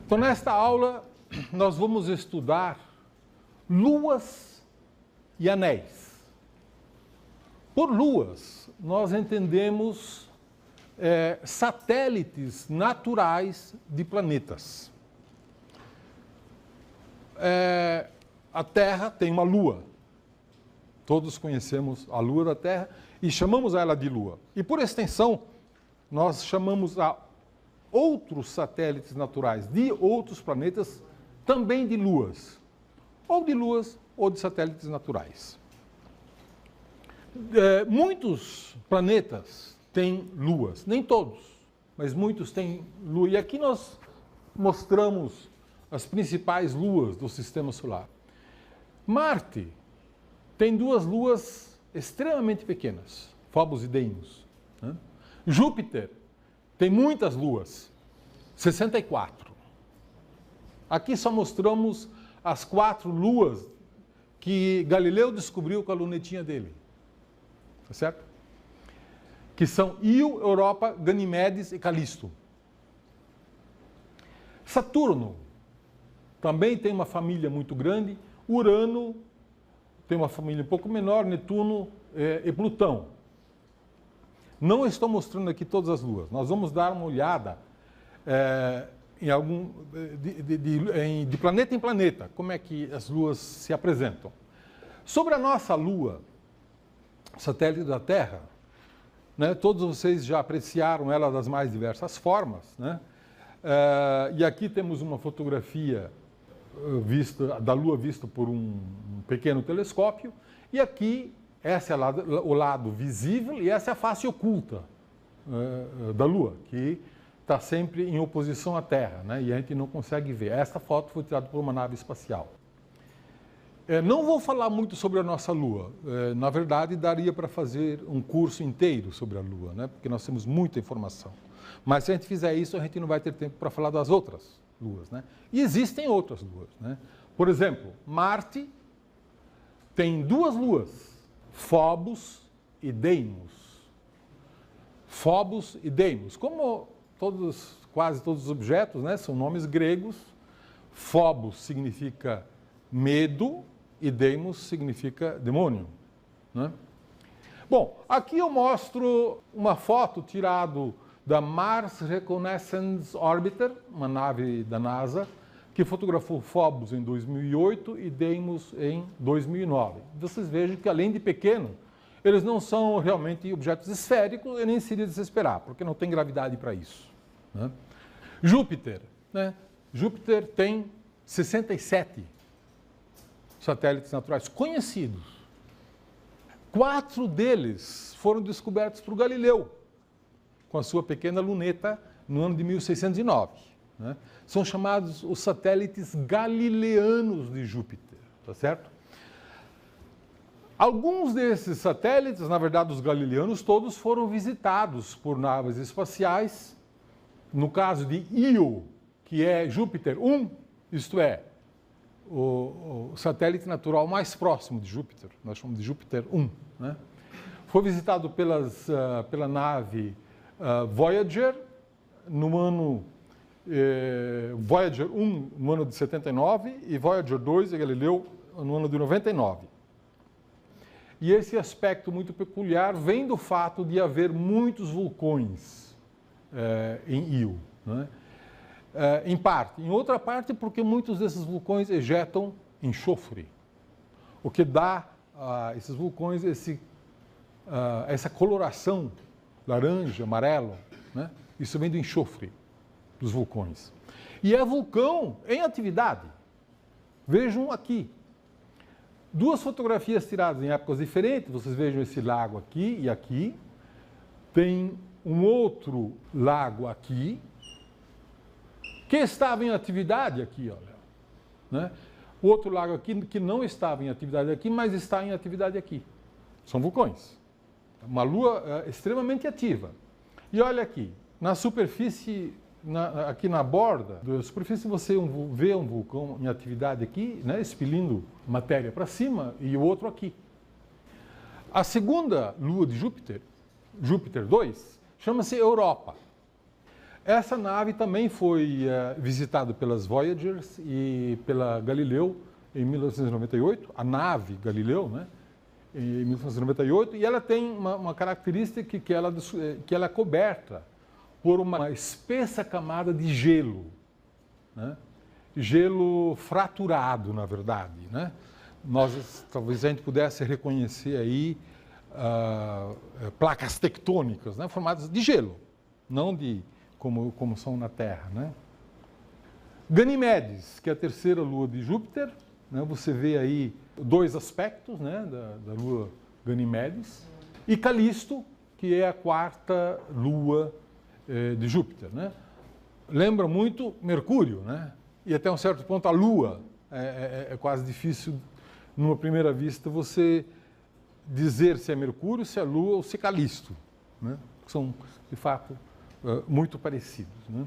Então, nesta aula, nós vamos estudar luas e anéis. Por luas, nós entendemos satélites naturais de planetas. A Terra tem uma lua. Todos conhecemos a lua da Terra e chamamos ela de lua. E, por extensão, nós chamamos a outros satélites naturais de outros planetas também de luas. Ou de satélites naturais. Muitos planetas têm luas, nem todos, mas muitos têm lua. E aqui nós mostramos as principais luas do Sistema Solar. Marte tem duas luas extremamente pequenas, Phobos e Deimos. Né? Júpiter tem muitas luas, 64. Aqui só mostramos as 4 luas que Galileu descobriu com a lunetinha dele. Tá certo? Que são Io, Europa, Ganimedes e Calisto. Saturno também tem uma família muito grande. Urano tem uma família um pouco menor, Netuno e Plutão. Não estou mostrando aqui todas as luas. Nós vamos dar uma olhada de planeta em planeta, como é que as luas se apresentam. Sobre a nossa lua, satélite da Terra, né, todos vocês já apreciaram ela das mais diversas formas, né? E aqui temos uma fotografia da Lua vista por um pequeno telescópio, e aqui esse é o lado visível e essa é a face oculta da Lua, que está sempre em oposição à Terra, né? E a gente não consegue ver. Esta foto foi tirada por uma nave espacial. Não vou falar muito sobre a nossa Lua. Na verdade, daria para fazer um curso inteiro sobre a Lua, né? Porque nós temos muita informação. Mas se a gente fizer isso, a gente não vai ter tempo para falar das outras luas, né? E existem outras luas, né? Por exemplo, Marte tem 2 luas, Phobos e Deimos. Phobos e Deimos. Como quase todos os objetos, né, são nomes gregos, Phobos significa medo e Deimos significa demônio, né? Bom, aqui eu mostro uma foto tirada da Mars Reconnaissance Orbiter, uma nave da NASA, que fotografou Phobos em 2008 e Deimos em 2009. Vocês vejam que, além de pequeno, eles não são realmente objetos esféricos e nem seria de se esperar, porque não tem gravidade para isso, né? Júpiter, né? Júpiter tem 67 satélites naturais conhecidos. 4 deles foram descobertos por Galileu, com a sua pequena luneta, no ano de 1609. Né? São chamados os satélites galileanos de Júpiter, tá certo? Alguns desses satélites, na verdade os galileanos todos, foram visitados por naves espaciais. No caso de Io, que é Júpiter 1, isto é, o satélite natural mais próximo de Júpiter, nós chamamos de Júpiter 1, né? Foi visitado pela nave Voyager, no ano Voyager 1 no ano de 79 e Voyager 2 de Galileu no ano de 99. E esse aspecto muito peculiar vem do fato de haver muitos vulcões em Io, né? Em parte. Em outra parte, porque muitos desses vulcões ejetam enxofre, o que dá a esses vulcões essa coloração laranja, amarelo, né? Isso vem do enxofre dos vulcões. E é vulcão em atividade. Vejam aqui. 2 fotografias tiradas em épocas diferentes. Vocês vejam esse lago aqui e aqui. Tem um outro lago aqui, que estava em atividade aqui, olha, né? O outro lago aqui que não estava em atividade aqui, mas está em atividade aqui. São vulcões. Uma lua extremamente ativa. E olha aqui, na superfície, aqui na borda da superfície, você vê um vulcão em atividade aqui, né, expelindo matéria para cima, e o outro aqui. A segunda lua de Júpiter, Júpiter 2, chama-se Europa. Essa nave também foi visitada pelas Voyagers e pela Galileu em 1998, a nave Galileu, né? Em 1998, e ela tem uma característica que ela é coberta por uma espessa camada de gelo, né? Gelo fraturado, na verdade, né? Talvez a gente pudesse reconhecer aí placas tectônicas, né? Formadas de gelo, não de como são na Terra, né? Ganimedes, que é a terceira lua de Júpiter, né? Você vê aí dois aspectos, né, da lua Ganimedes, e Calisto, que é a quarta lua de Júpiter, né? Lembra muito Mercúrio, né? E até um certo ponto a lua é quase difícil, numa primeira vista, você dizer se é Mercúrio, se é lua ou se é Calisto, né? São, de fato, muito parecidos, né?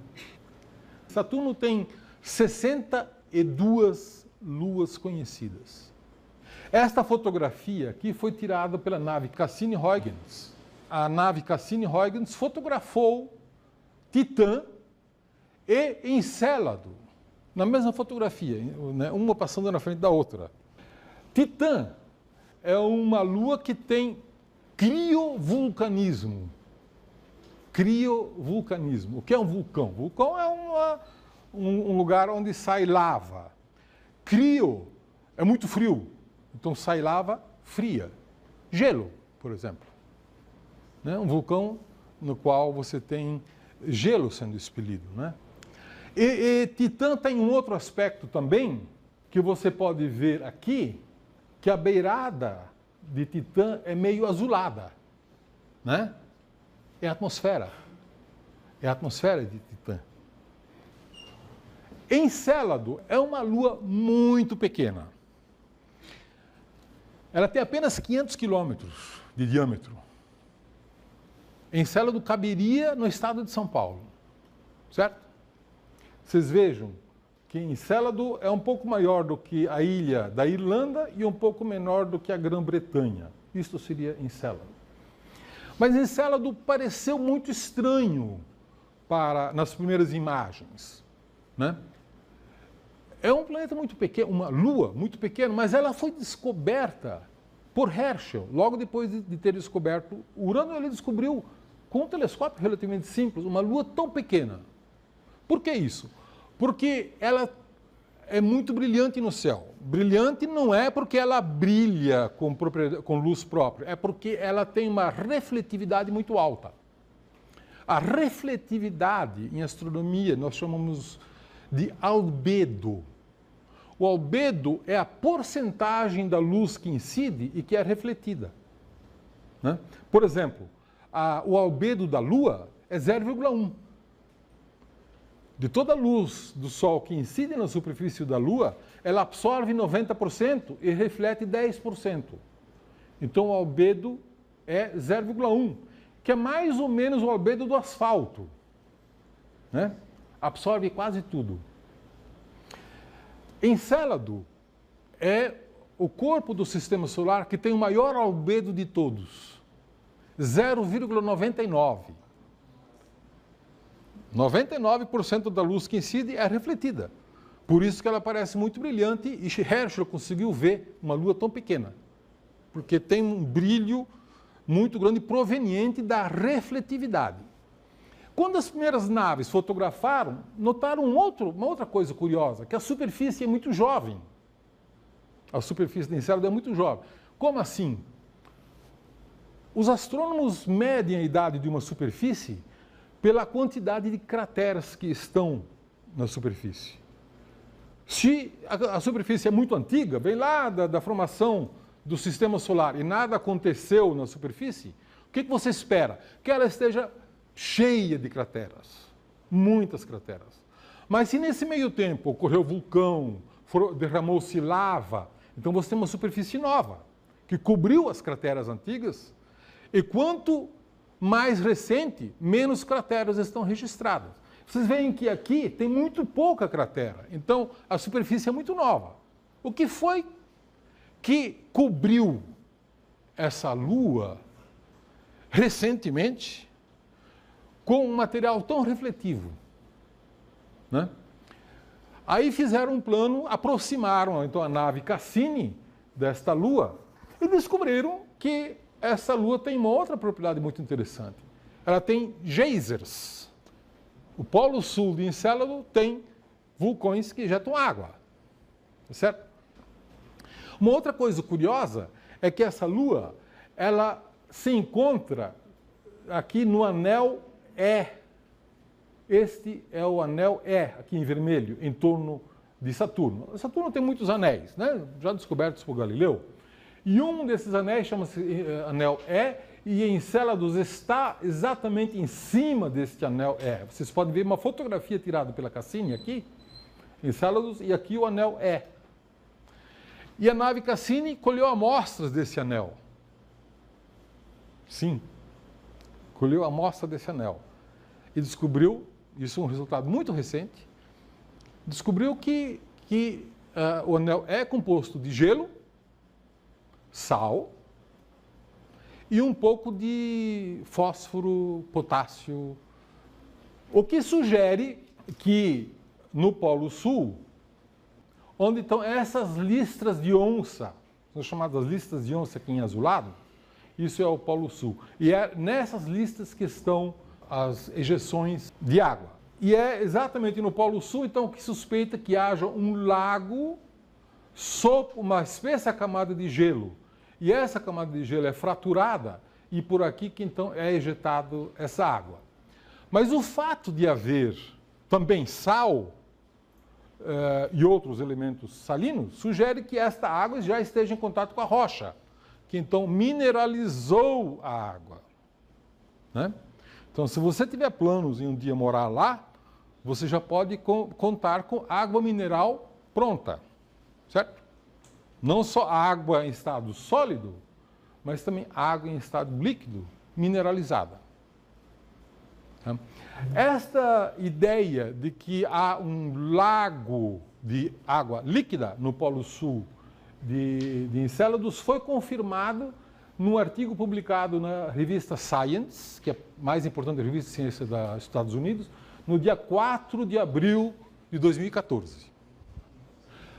Saturno tem 62 luas conhecidas. Esta fotografia aqui foi tirada pela nave Cassini-Huygens. A nave Cassini-Huygens fotografou Titã e Encélado, na mesma fotografia, né? Uma passando na frente da outra. Titã é uma lua que tem criovulcanismo. Criovulcanismo. O que é um vulcão? Vulcão é um lugar onde sai lava. Crio é muito frio, então sai lava fria. Gelo, por exemplo. Né? Um vulcão no qual você tem gelo sendo expelido, né? E Titã tem um outro aspecto também, que você pode ver aqui, que a beirada de Titã é meio azulada, né? É a atmosfera. É a atmosfera de Titã. Encélado é uma lua muito pequena. Ela tem apenas 500 quilômetros de diâmetro. Encélado caberia no estado de São Paulo, certo? Vocês vejam que Encélado é um pouco maior do que a ilha da Irlanda e um pouco menor do que a Grã-Bretanha. Isto seria Encélado. Mas Encélado pareceu muito estranho nas primeiras imagens, né? É um planeta muito pequeno, uma lua muito pequena, mas ela foi descoberta por Herschel, logo depois de ter descoberto Urano. Ele descobriu, com um telescópio relativamente simples, uma lua tão pequena. Por que isso? Porque ela é muito brilhante no céu. Brilhante não é porque ela brilha com luz própria, é porque ela tem uma refletividade muito alta. A refletividade, em astronomia, nós chamamos de albedo. O albedo é a porcentagem da luz que incide e que é refletida, né? Por exemplo, o albedo da Lua é 0,1. De toda a luz do Sol que incide na superfície da Lua, ela absorve 90% e reflete 10%. Então o albedo é 0,1, que é mais ou menos o albedo do asfalto, né? Absorve quase tudo. Encélado é o corpo do sistema solar que tem o maior albedo de todos, 0,99. 99% da luz que incide é refletida. Por isso que ela parece muito brilhante e Herschel conseguiu ver uma lua tão pequena, porque tem um brilho muito grande proveniente da refletividade. Quando as primeiras naves fotografaram, notaram uma outra coisa curiosa, que a superfície é muito jovem. A superfície de Encélado é muito jovem. Como assim? Os astrônomos medem a idade de uma superfície pela quantidade de crateras que estão na superfície. Se a superfície é muito antiga, vem lá da formação do sistema solar e nada aconteceu na superfície, o que você espera? Que ela esteja cheia de crateras, muitas crateras. Mas se nesse meio tempo ocorreu vulcão, derramou-se lava, então você tem uma superfície nova, que cobriu as crateras antigas, e quanto mais recente, menos crateras estão registradas. Vocês veem que aqui tem muito pouca cratera, então a superfície é muito nova. O que foi que cobriu essa Lua recentemente? com um material tão refletivo, né? Aí fizeram um plano, aproximaram então a nave Cassini desta Lua e descobriram que essa Lua tem uma outra propriedade muito interessante. Ela tem geysers. O polo sul de Encélado tem vulcões que injetam água, certo? Uma outra coisa curiosa é que essa Lua, ela se encontra aqui no anel E. Este é o anel E, aqui em vermelho, em torno de Saturno. Saturno tem muitos anéis, né? Já descobertos por Galileu. E um desses anéis chama-se anel E, e Encélados está exatamente em cima deste anel E. Vocês podem ver uma fotografia tirada pela Cassini aqui, Encélados, e aqui o anel E. E a nave Cassini colheu amostras desse anel. Sim, colheu a amostra desse anel. E descobriu, isso é um resultado muito recente, descobriu que o anel é composto de gelo, sal e um pouco de fósforo, potássio, o que sugere que no Polo Sul, onde estão essas listras de onça, são chamadas listas de onça aqui em azulado, isso é o Polo Sul. E é nessas listas que estão as ejeções de água. E é exatamente no Polo Sul, então, que suspeita que haja um lago sob uma espessa camada de gelo. E essa camada de gelo é fraturada e por aqui que então é ejetado essa água. Mas o fato de haver também sal e outros elementos salinos sugere que esta água já esteja em contato com a rocha, que então mineralizou a água, né? Então, se você tiver planos em um dia morar lá, você já pode contar com água mineral pronta, certo? Não só água em estado sólido, mas também água em estado líquido, mineralizada. Esta ideia de que há um lago de água líquida no Polo Sul de Encélados foi confirmado num artigo publicado na revista Science, que é a mais importante revista de ciência dos Estados Unidos, no dia 4 de abril de 2014.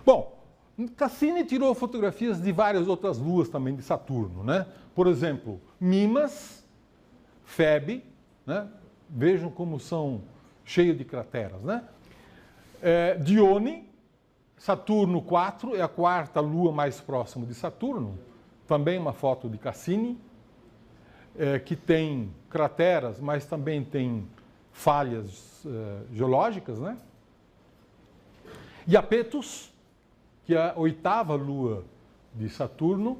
Bom, Cassini tirou fotografias de várias outras luas também de Saturno, né? Por exemplo, Mimas, Febe, né? Vejam como são cheios de crateras, né? Dione, Saturno 4, é a quarta lua mais próxima de Saturno, também uma foto de Cassini, que tem crateras, mas também tem falhas geológicas, né? Iapetus, que é a oitava lua de Saturno,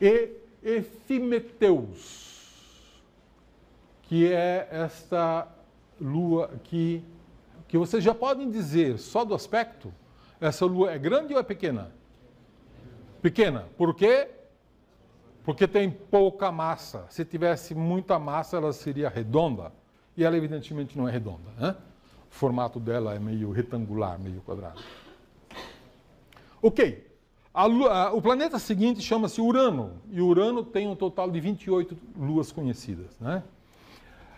e Efimeteus, que é esta lua que vocês já podem dizer, só do aspecto, essa lua é grande ou é pequena? Pequena. Por quê? Porque tem pouca massa. Se tivesse muita massa, ela seria redonda. E ela, evidentemente, não é redonda, né? O formato dela é meio retangular, meio quadrado. Ok. O planeta seguinte chama-se Urano. E Urano tem um total de 28 luas conhecidas, né?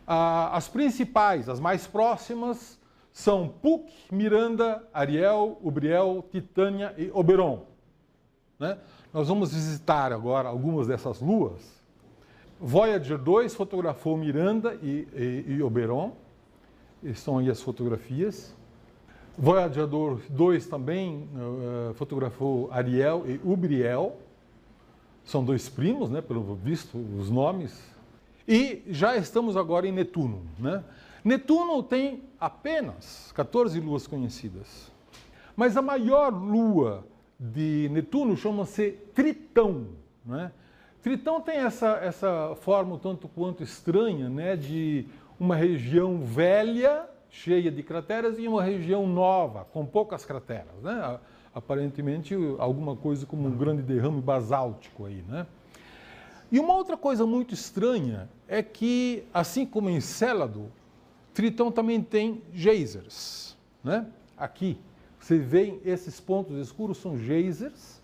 As principais, as mais próximas, são Puck, Miranda, Ariel, Ubriel, Titânia e Oberon, né? Nós vamos visitar agora algumas dessas luas. Voyager 2 fotografou Miranda e Oberon. Estão aí as fotografias. Voyager 2 também fotografou Ariel e Ubriel. São dois primos, né, pelo visto, os nomes. E já estamos agora em Netuno, né? Netuno tem apenas 14 luas conhecidas. Mas a maior lua de Netuno chama-se Tritão, né? Tritão tem essa forma um tanto quanto estranha, né, de uma região velha, cheia de crateras, e uma região nova, com poucas crateras, né? Aparentemente alguma coisa como um grande derrame basáltico aí, né? E uma outra coisa muito estranha é que, assim como em Encélado, Tritão também tem geysers, né? Aqui, você vê esses pontos escuros são geysers,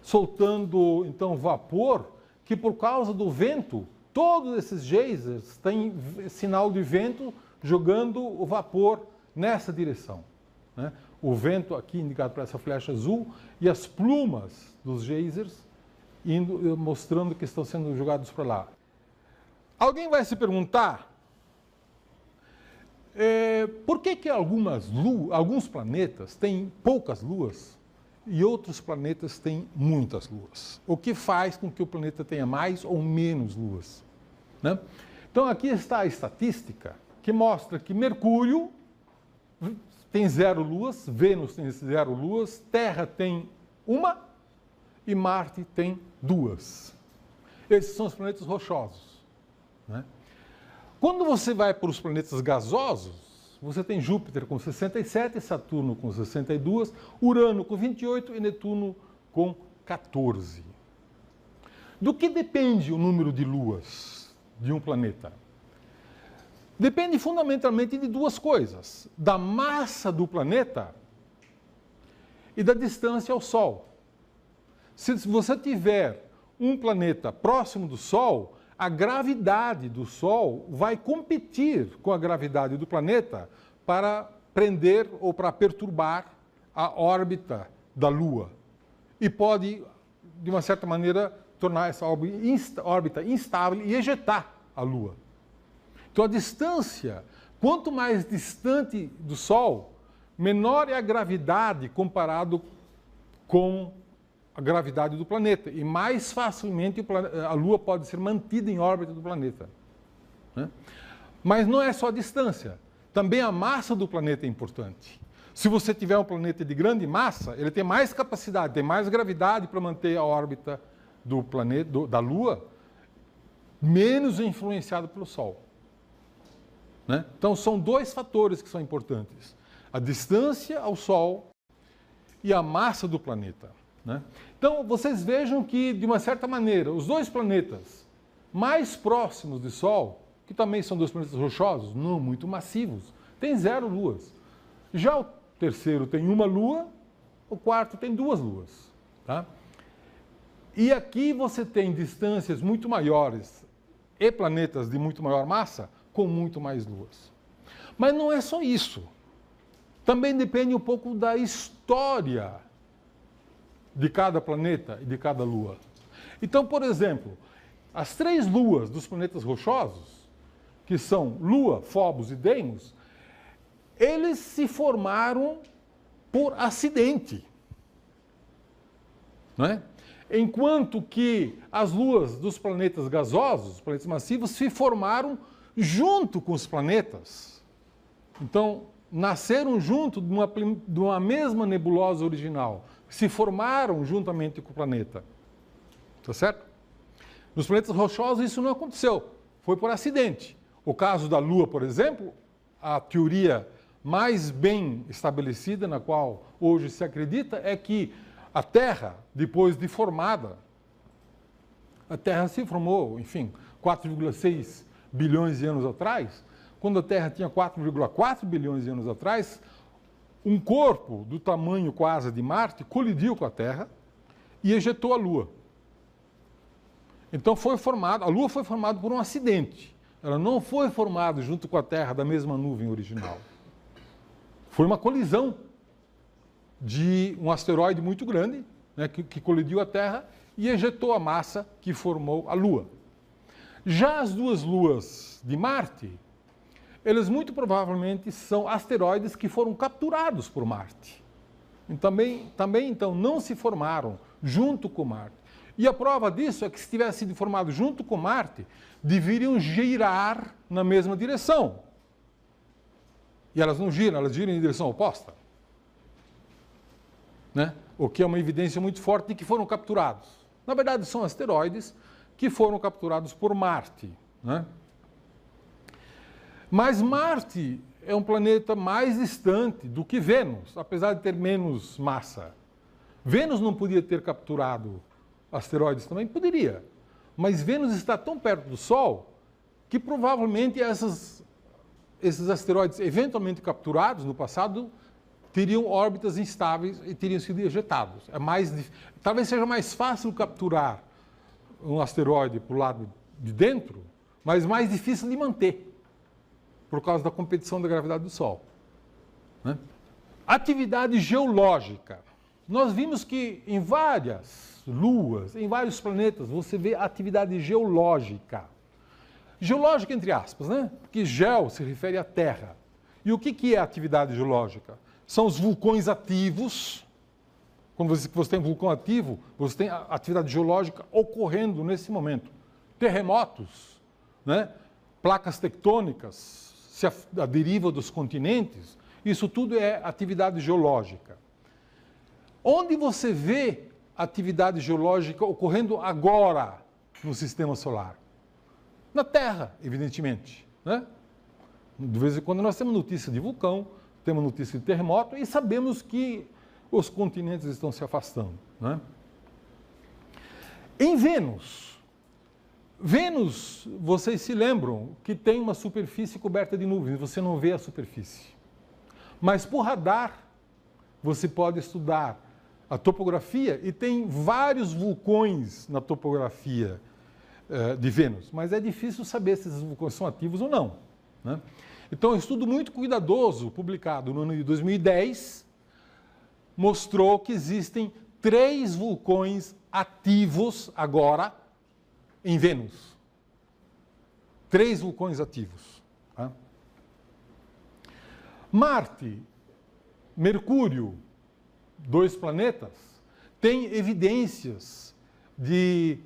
soltando, então, vapor, que por causa do vento todos esses geysers têm sinal de vento jogando o vapor nessa direção, né? O vento aqui indicado por essa flecha azul e as plumas dos geysers mostrando que estão sendo jogados para lá. Alguém vai se perguntar por que alguns planetas têm poucas luas e outros planetas têm muitas luas? O que faz com que o planeta tenha mais ou menos luas, né? Então aqui está a estatística que mostra que Mercúrio tem 0 luas, Vênus tem 0 luas, Terra tem 1 e Marte tem 2. Esses são os planetas rochosos, né? Quando você vai para os planetas gasosos, você tem Júpiter com 67, Saturno com 62, Urano com 28 e Netuno com 14. Do que depende o número de luas de um planeta? Depende fundamentalmente de duas coisas: da massa do planeta e da distância ao Sol. Se você tiver um planeta próximo do Sol, a gravidade do Sol vai competir com a gravidade do planeta para prender ou para perturbar a órbita da Lua. E pode, de uma certa maneira, tornar essa órbita instável e ejetar a Lua. Então a distância, quanto mais distante do Sol, menor é a gravidade comparado com a gravidade do planeta, e mais facilmente a Lua pode ser mantida em órbita do planeta, né? Mas não é só a distância, também a massa do planeta é importante. Se você tiver um planeta de grande massa, ele tem mais capacidade, tem mais gravidade para manter a órbita do planeta, da Lua, menos influenciado pelo Sol, né? Então são dois fatores que são importantes: a distância ao Sol e a massa do planeta, né? Então, vocês vejam que, de uma certa maneira, os dois planetas mais próximos do Sol, que também são dois planetas rochosos, não muito massivos, têm 0 luas. Já o terceiro tem 1 lua, o quarto tem 2 luas, tá? E aqui você tem distâncias muito maiores e planetas de muito maior massa com muito mais luas. Mas não é só isso. Também depende um pouco da história de cada planeta e de cada lua. Então, por exemplo, as 3 luas dos planetas rochosos, que são Lua, Phobos e Deimos, eles se formaram por acidente, não é? Enquanto que as luas dos planetas gasosos, os planetas massivos, se formaram junto com os planetas. Então, nasceram junto de uma mesma nebulosa original, se formaram juntamente com o planeta. Tá certo? Nos planetas rochosos isso não aconteceu, foi por acidente. O caso da Lua, por exemplo, a teoria mais bem estabelecida, na qual hoje se acredita, é que a Terra, depois de formada, a Terra se formou, enfim, 4,6 bilhões de anos atrás. Quando a Terra tinha 4,4 bilhões de anos atrás, um corpo do tamanho quase de Marte colidiu com a Terra e ejetou a Lua. Então a Lua foi formada por um acidente. Ela não foi formada junto com a Terra da mesma nuvem original. Foi uma colisão de um asteroide muito grande, né, que colidiu a Terra e ejetou a massa que formou a Lua. Já as 2 luas de Marte, eles muito provavelmente são asteroides que foram capturados por Marte. E também então, não se formaram junto com Marte. E a prova disso é que, se tivesse sido formado junto com Marte, deveriam girar na mesma direção. E elas não giram, elas giram em direção oposta, né? O que é uma evidência muito forte de que foram capturados. Na verdade, são asteroides que foram capturados por Marte, né? Mas Marte é um planeta mais distante do que Vênus, apesar de ter menos massa. Vênus não podia ter capturado asteroides também? Poderia. Mas Vênus está tão perto do Sol que provavelmente esses asteroides eventualmente capturados no passado teriam órbitas instáveis e teriam sido ejetados. Talvez seja mais fácil capturar um asteroide para o lado de dentro, mas mais difícil de manter, por causa da competição da gravidade do Sol. Né? Atividade geológica. Nós vimos que em várias luas, em vários planetas, você vê atividade geológica. Geológica entre aspas, né? Porque geo se refere à Terra. E o que é atividade geológica? São os vulcões ativos. Quando você tem um vulcão ativo, você tem atividade geológica ocorrendo nesse momento. Terremotos, né? Placas tectônicas, a deriva dos continentes, isso tudo é atividade geológica. Onde você vê atividade geológica ocorrendo agora no sistema solar? Na Terra, evidentemente. Né? De vez em quando nós temos notícia de vulcão, temos notícia de terremoto e sabemos que os continentes estão se afastando. Né? Em Vênus, vocês se lembram que tem uma superfície coberta de nuvens, você não vê a superfície. Mas por radar, você pode estudar a topografia e tem vários vulcões na topografia de Vênus, mas é difícil saber se esses vulcões são ativos ou não. Né? Então, um estudo muito cuidadoso, publicado no ano de 2010, mostrou que existem 3 vulcões ativos agora em Vênus. 3 vulcões ativos. Tá? Marte, Mercúrio, 2 planetas, têm evidências de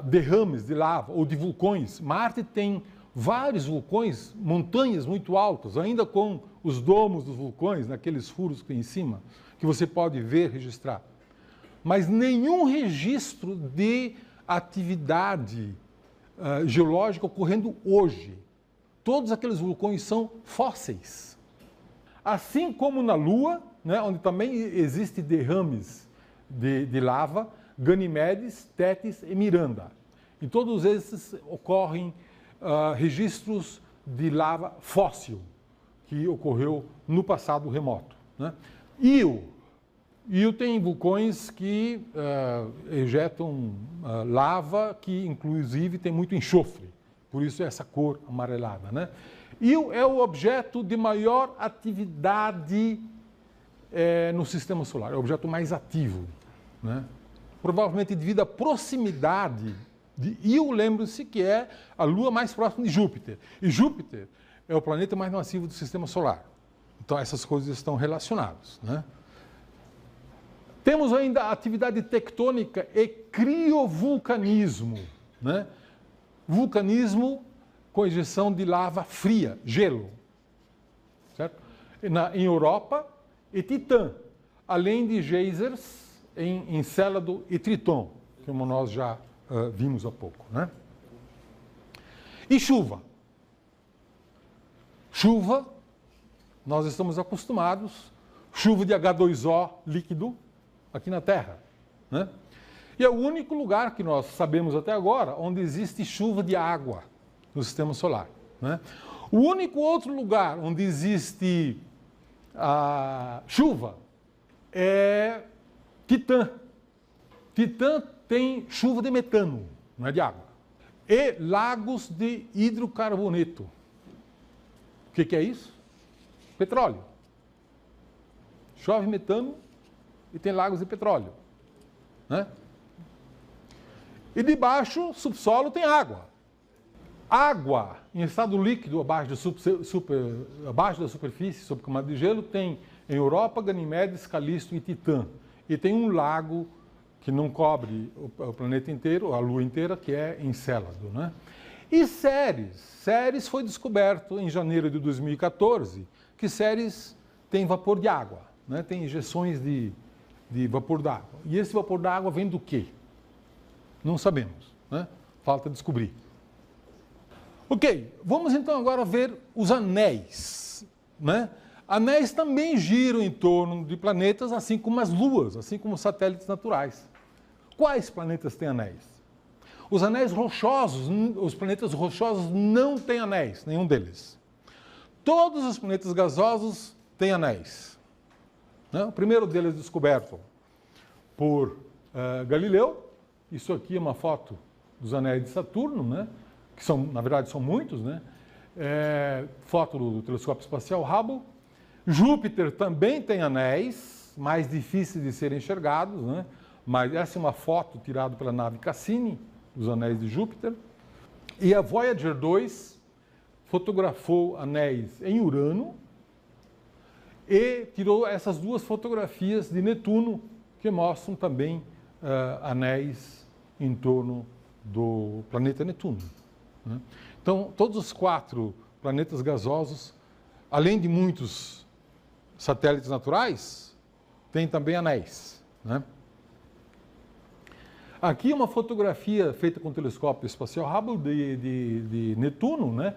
derrames de lava ou de vulcões. Marte tem vários vulcões, montanhas muito altas, ainda com os domos dos vulcões, naqueles furos que tem em cima, que você pode ver, registrar. Mas nenhum registro de atividade geológica ocorrendo hoje. Todos aqueles vulcões são fósseis. Assim como na Lua, né, onde também existem derrames de lava, Ganimedes, Tétis e Miranda. Em todos esses ocorrem registros de lava fóssil, que ocorreu no passado remoto. Né? Io tem vulcões que ejetam lava, que inclusive tem muito enxofre, por isso essa cor amarelada. Né? Io é o objeto de maior atividade no sistema solar, é o objeto mais ativo. Né? Provavelmente devido à proximidade de Io, lembre-se que é a Lua mais próxima de Júpiter. E Júpiter é o planeta mais massivo do sistema solar. Então essas coisas estão relacionadas. Né? Temos ainda a atividade tectônica e criovulcanismo. Né? Vulcanismo com ejeção de lava fria, gelo. Certo? Em Europa, e Titã, além de geysers em Encélado e Triton, como nós já vimos há pouco. Né? E chuva. Chuva, nós estamos acostumados, chuva de H2O líquido aqui na Terra. Né? E é o único lugar que nós sabemos até agora onde existe chuva de água no sistema solar. Né? O único outro lugar onde existe chuva é Titã. Titã tem chuva de metano, não é de água. E lagos de hidrocarboneto. O que é isso? Petróleo. Chove metano e tem lagos de petróleo. Né? E debaixo, subsolo, tem água. Água em estado líquido abaixo da superfície, sob camada de gelo, tem em Europa, Ganimedes, Calisto e Titã. E tem um lago que não cobre o planeta inteiro, a Lua inteira, que é Encélado. Né? E Ceres. Ceres foi descoberto em janeiro de 2014, que Ceres tem vapor de água, né? Tem injeções de vapor d'água. E esse vapor d'água vem do quê? Não sabemos. Né? Falta descobrir. Ok, vamos então agora ver os anéis. Né? Anéis também giram em torno de planetas, assim como as luas, assim como os satélites naturais. Quais planetas têm anéis? Os anéis rochosos, os planetas rochosos não têm anéis, nenhum deles. Todos os planetas gasosos têm anéis. Né? O primeiro deles descoberto por Galileu. Isso aqui é uma foto dos anéis de Saturno, né? Que são, na verdade, são muitos, né? Foto do telescópio espacial Hubble. Júpiter também tem anéis, mais difíceis de serem enxergados, né? Mas essa é uma foto tirada pela nave Cassini, dos anéis de Júpiter. E a Voyager 2 fotografou anéis em Urano e tirou essas duas fotografias de Netuno, que mostram também anéis em torno do planeta Netuno, né? Então, todos os 4 planetas gasosos, além de muitos satélites naturais, têm também anéis, né? Aqui uma fotografia feita com o telescópio espacial Hubble de Netuno, né?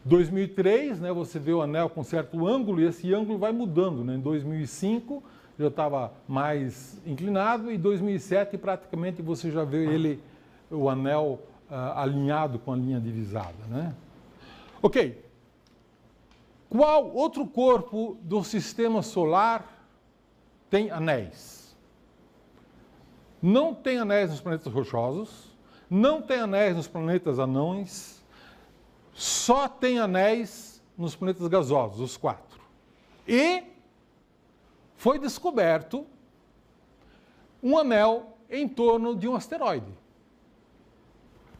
2003, né, você vê o anel com certo ângulo e esse ângulo vai mudando, né? Em 2005 já estava mais inclinado e em 2007 praticamente você já vê ele, o anel alinhado com a linha divisada, né? Ok. Qual outro corpo do sistema solar tem anéis? Não tem anéis nos planetas rochosos, não tem anéis nos planetas anões, só tem anéis nos planetas gasosos, os 4. E foi descoberto um anel em torno de um asteroide.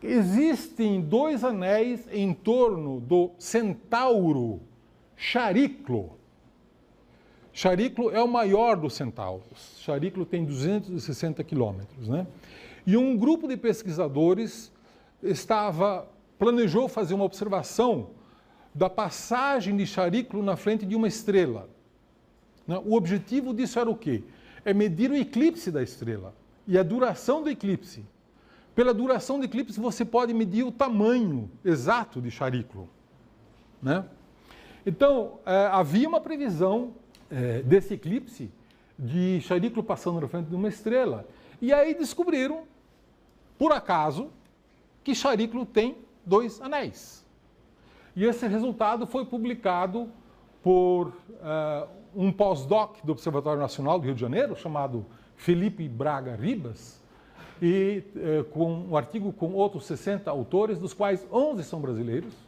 Existem 2 anéis em torno do Centauro Chariclo. Chariclo é o maior dos centauros. Chariclo tem 260 quilômetros, né? E um grupo de pesquisadores planejou fazer uma observação da passagem de Chariclo na frente de uma estrela, né? O objetivo disso era o quê? É medir o eclipse da estrela e a duração do eclipse. Pela duração do eclipse você pode medir o tamanho exato de Chariclo, né? Então, havia uma previsão desse eclipse de Chariclo passando na frente de uma estrela. E aí descobriram, por acaso, que Chariclo tem 2 anéis. E esse resultado foi publicado por um pós-doc do Observatório Nacional do Rio de Janeiro, chamado Felipe Braga Ribas, e com um artigo com outros 60 autores, dos quais 11 são brasileiros.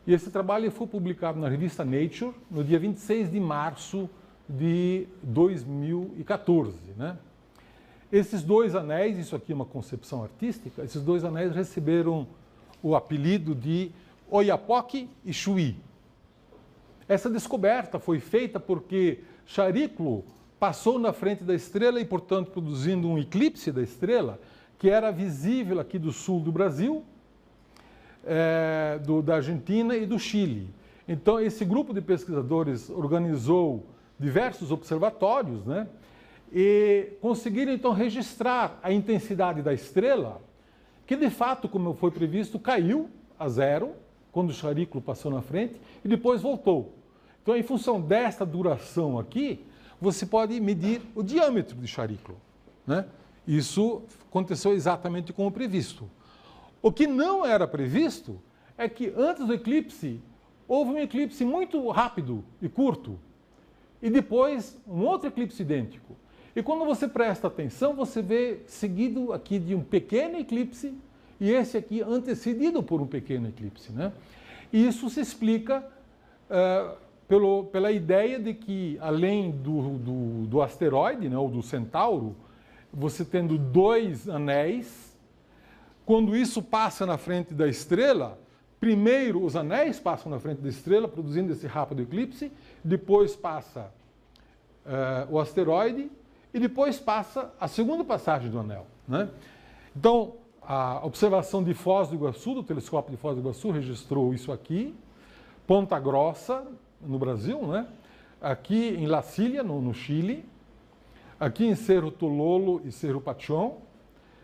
E esse trabalho foi publicado na revista Nature no dia 26 de março de 2014, né? Esses 2 anéis, isso aqui é uma concepção artística, esses 2 anéis receberam o apelido de Oiapoque e Chuí. Essa descoberta foi feita porque Chariclo passou na frente da estrela e, portanto, produzindo um eclipse da estrela, que era visível aqui do sul do Brasil, da Argentina e do Chile. Então, esse grupo de pesquisadores organizou diversos observatórios, né? E conseguiram, então, registrar a intensidade da estrela, que, de fato, como foi previsto, caiu a 0, quando o Chariclo passou na frente, e depois voltou. Então, em função desta duração aqui, você pode medir o diâmetro de Chariclo, né? Isso aconteceu exatamente como previsto. O que não era previsto é que antes do eclipse, houve um eclipse muito rápido e curto, e depois um outro eclipse idêntico. E quando você presta atenção, você vê seguido aqui de um pequeno eclipse, e esse aqui antecedido por um pequeno eclipse, né? E isso se explica pela ideia de que, além do asteroide, né, ou do Centauro, você tendo 2 anéis, quando isso passa na frente da estrela, primeiro os anéis passam na frente da estrela, produzindo esse rápido eclipse, depois passa o asteroide e depois passa a segunda passagem do anel, né? Então, a observação de Foz do Iguaçu, do telescópio de Foz do Iguaçu, registrou isso aqui, Ponta Grossa, no Brasil, né? Aqui em La Silla, no Chile, aqui em Cerro Tololo e Cerro Pachón,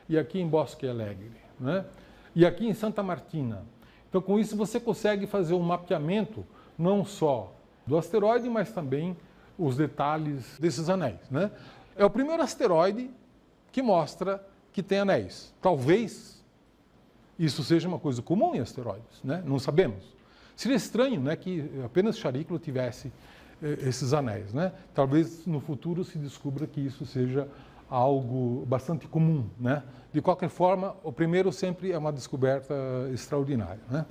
e aqui em Bosque Alegre, né? E aqui em Santa Martina. Então, com isso, você consegue fazer um mapeamento não só do asteroide, mas também os detalhes desses anéis, né? É o primeiro asteroide que mostra que tem anéis. Talvez isso seja uma coisa comum em asteroides, né? Não sabemos. Seria estranho, né, que apenas Chariclo tivesse esses anéis, né? Talvez no futuro se descubra que isso seja algo bastante comum, né? De qualquer forma, o primeiro sempre é uma descoberta extraordinária, né?